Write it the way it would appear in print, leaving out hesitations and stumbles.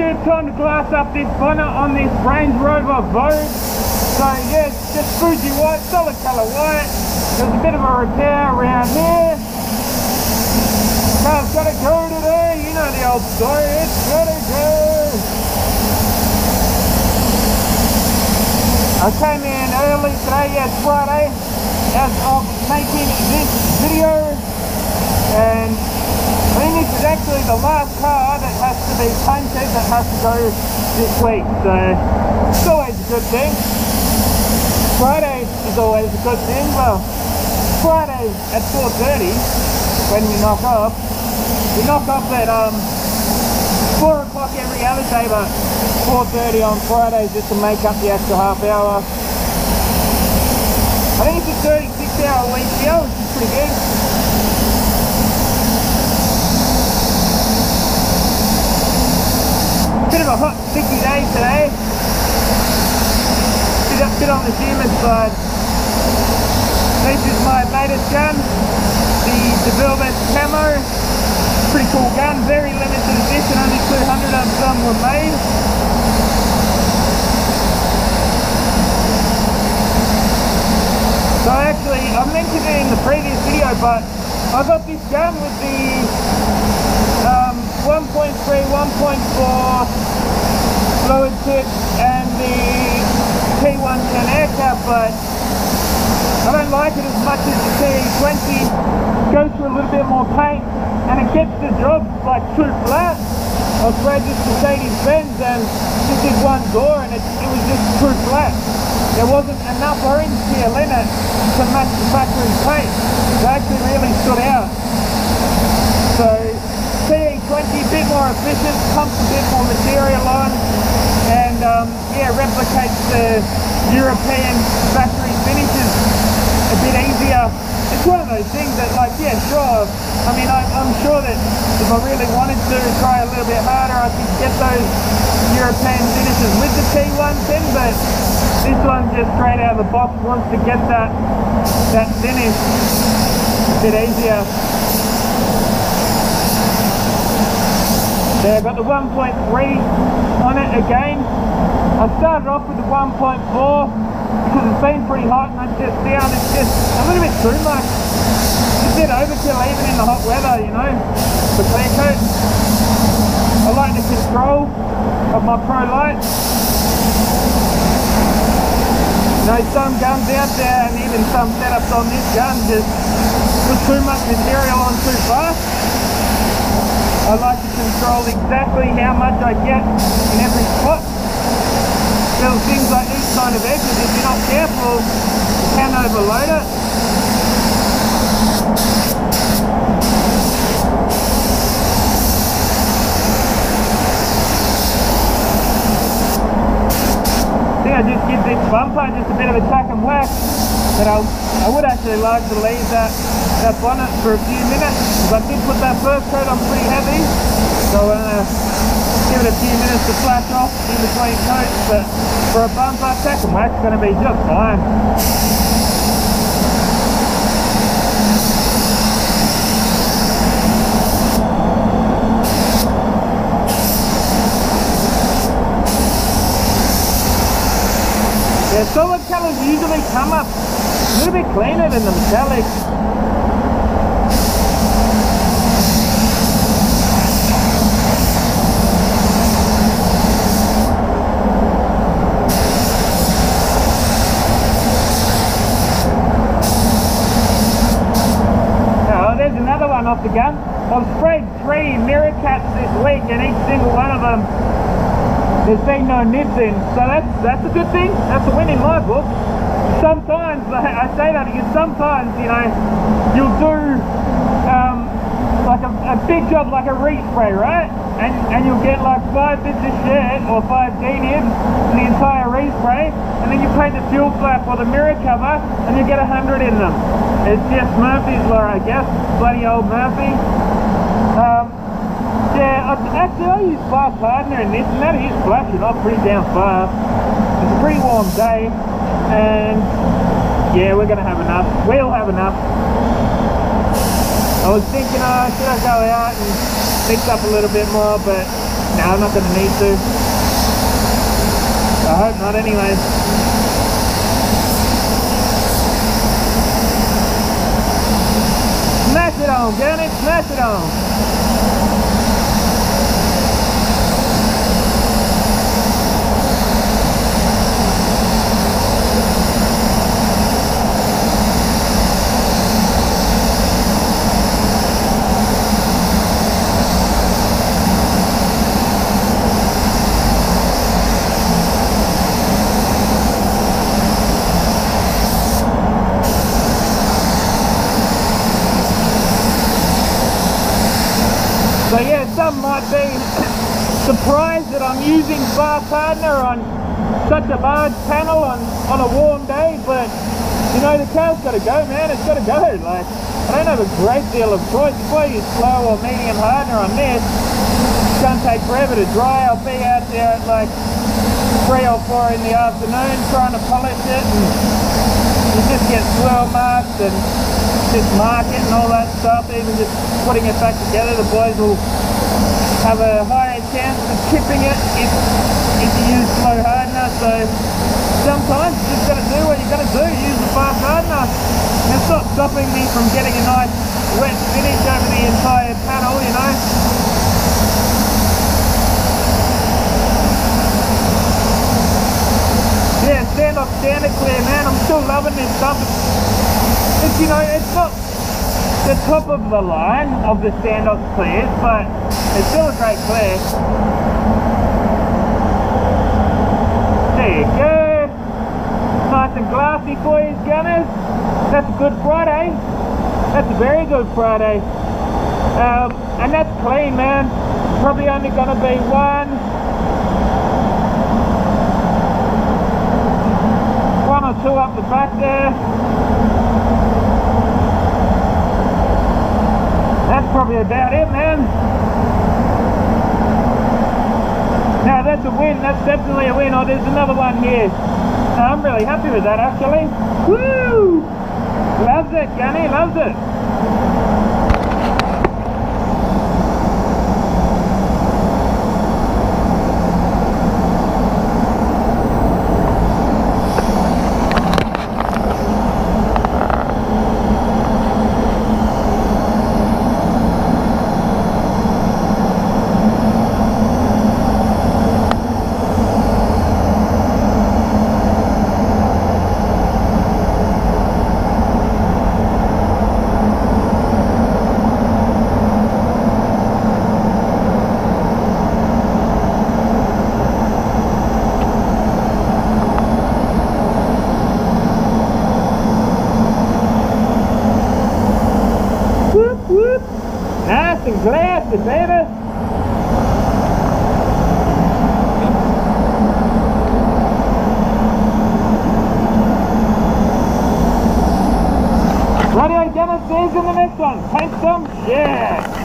yeah, time to glass up this bonnet on this Range Rover Vogue. So yeah, it's just Fuji white, solid colour white. There's a bit of a repair around here. Car's gotta go today, you know the old story, it's gotta go. I came in early today, yeah, it's Friday, as of making this video, and I think this is actually the last car that has to be painted, that has to go this week, so it's always a good thing. Friday is always a good thing. Well, Friday at 4:30 when we knock off. We knock off at 4 o'clock every other day, but 4:30 on Fridays just to make up the extra half hour. I think it's a 36-hour week here, which is pretty good. Bit of a hot, sticky day today. Bit on the humid side. This is my latest gun, the Velvet Camo. Pretty cool gun, very limited edition, only 200 of them were made. So actually, I mentioned it in the previous video, but I got this gun with the 1.3, 1.4 fluid tip and the T110 air cap, but I don't like it as much as the T20. Goes through a little bit more paint and it gets the job like too flat. I sprayed this Mercedes-Benz and just did one door and it was just too flat. There wasn't enough orange peel in it to match the factory paint. It actually really stood out. So T20, a bit more efficient, pumps a bit more material on, and yeah, replicates the European factory finishes a bit easier. It's one of those things that, like, yeah, sure, I mean, I'm sure that if I really wanted to try a little bit harder, I could get those European finishes with the T110, but this one just straight out of the box wants to get that finish a bit easier. There, got the 1.3 on it again. I started off with the 1.4 because it's been pretty hot and I just found it's just a little bit too much. It's a bit overkill even in the hot weather, you know, the clear coat. I like the control of my Pro Light. You know, some guns out there and even some setups on this gun just put too much material on too fast. I like to control exactly how much I get in every spot. Little things like these kind of edges, if you're not careful, you can overload it. I think I just give this bumper just a bit of a tack and whack, but I would actually like to leave that bonnet for a few minutes, because I did put that first coat on pretty heavy, so give it a few minutes to flash off in between coats, but for a bumper, tack and whack's going to be just fine. Yeah, solid colours usually come up a little bit cleaner than the metallics. Off the gun. I've sprayed 3 mirror caps this week and each single one of them there's been no nibs in, so that's a good thing. That's a win in my book. Sometimes, I say that because sometimes, you know, you'll do like a big job like a respray, right? And you'll get like 5 bits of shit or 5 D-nibs in the entire respray, and then you paint the fuel flap or the mirror cover and you get 100 in them. It's just Murphy's Law, I guess. Bloody old Murphy. Yeah, I use fast hardener in this, and that is flashing off pretty damn fast. It's a pretty warm day, and yeah, we're gonna have enough. We'll have enough. I was thinking, should I go out and mix up a little bit more, but No, I'm not going to need to. I hope not anyway. Smash it on, Janet, smash it on. So yeah, some might be surprised that I'm using fast hardener on such a large panel on a warm day, but you know, the car's got to go, man, it's got to go. Like, I don't have a great deal of choice. If I use slow or medium hardener on this, it's going to take forever to dry. I'll be out there at like 3 or 4 in the afternoon trying to polish it, and you just get swirl marks and just mark it and all that stuff. Even just putting it back together, the boys will have a higher chance of chipping it if you use slow hardener. So sometimes you just got to do what you got to do, use the fast hardener. And it's not stopping me from getting a nice wet finish over the entire panel, you know. Yeah, stand up, stand it clear, man. I'm still loving this stuff. It's, you know, it's not the top of the line of the stand-off clears, but it's still a great clear. There you go. Nice and glassy for you, gunners. That's a good Friday. That's a very good Friday. And that's clean, man. Probably only going to be one or two up the back there. That's probably about it, man. Now that's a win, that's definitely a win. Oh, there's another one here. I'm really happy with that, actually. Woo! Loves it, Gunny, loves it. Nice and glassy, baby. Radio Dennis, see you in the next one. Paint some? Yeah.